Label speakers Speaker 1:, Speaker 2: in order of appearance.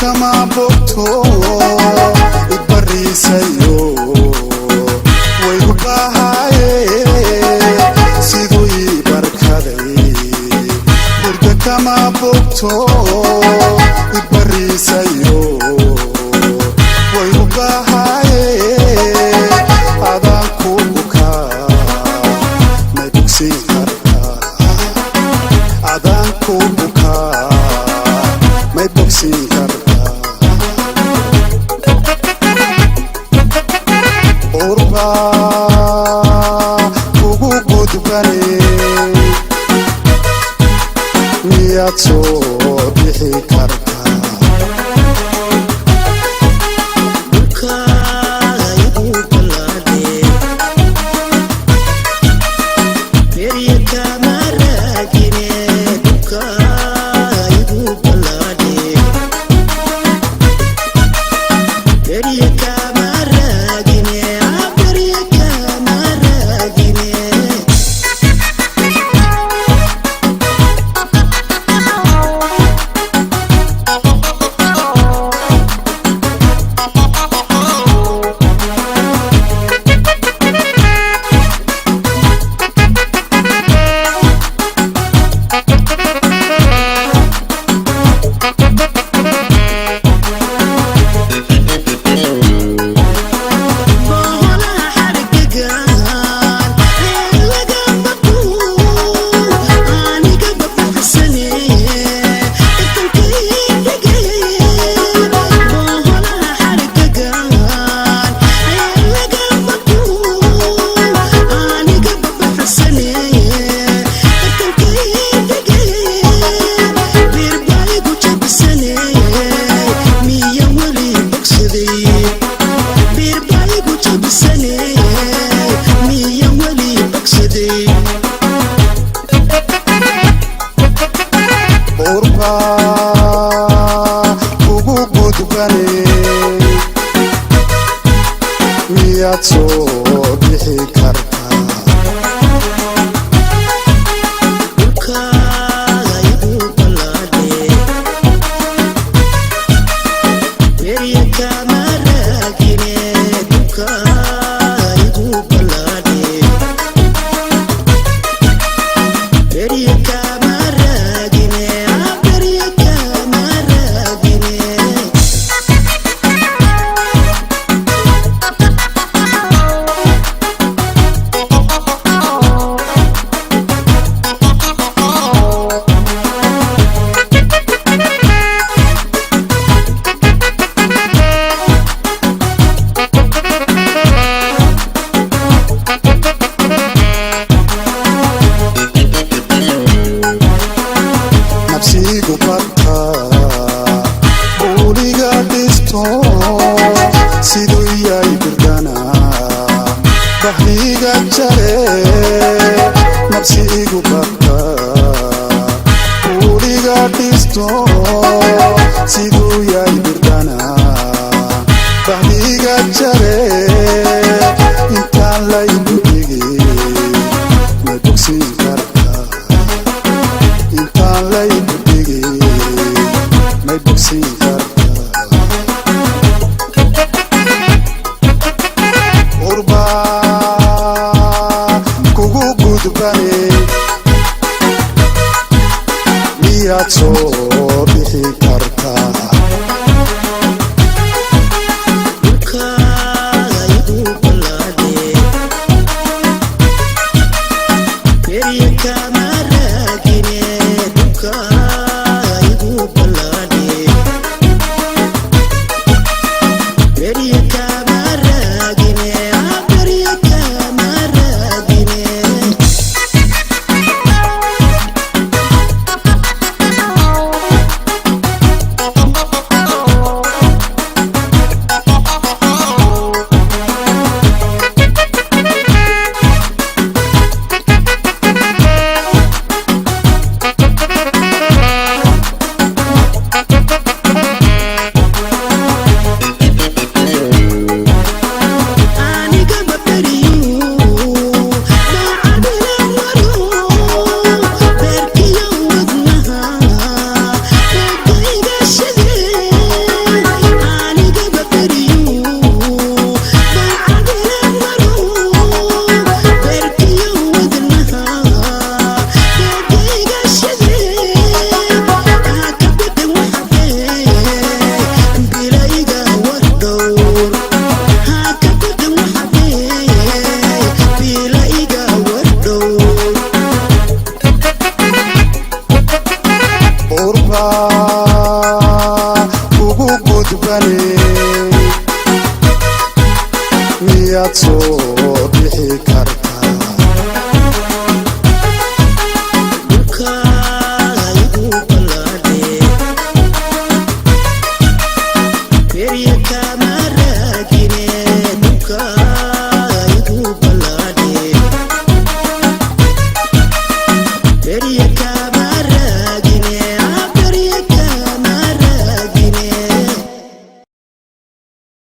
Speaker 1: كما بوتو إبريسيو ويبقاهاي سيدو يبركادي برد كما بوتو إبريسيو ويبقاهاي أدان كوكا ما يبكسين كاركا أدان كوكا ما يبكسين كاركا kugu gudbane miyaad soo bixi kartaa kugu gudbane miyaad soo bixi kartaa nafsigu barta buuliga dhisto siduu yahay birdana bahliga jare nafsigu barta buuliga dhisto siduu yahay birdana bahliga jare intaan la ibudhigi ma bogsin kartaa intaan la ibudhigi ma bogsin kartaa kugu gudbane miyaad soo bixi kartaa gudbane miyaad soo bixi kartaa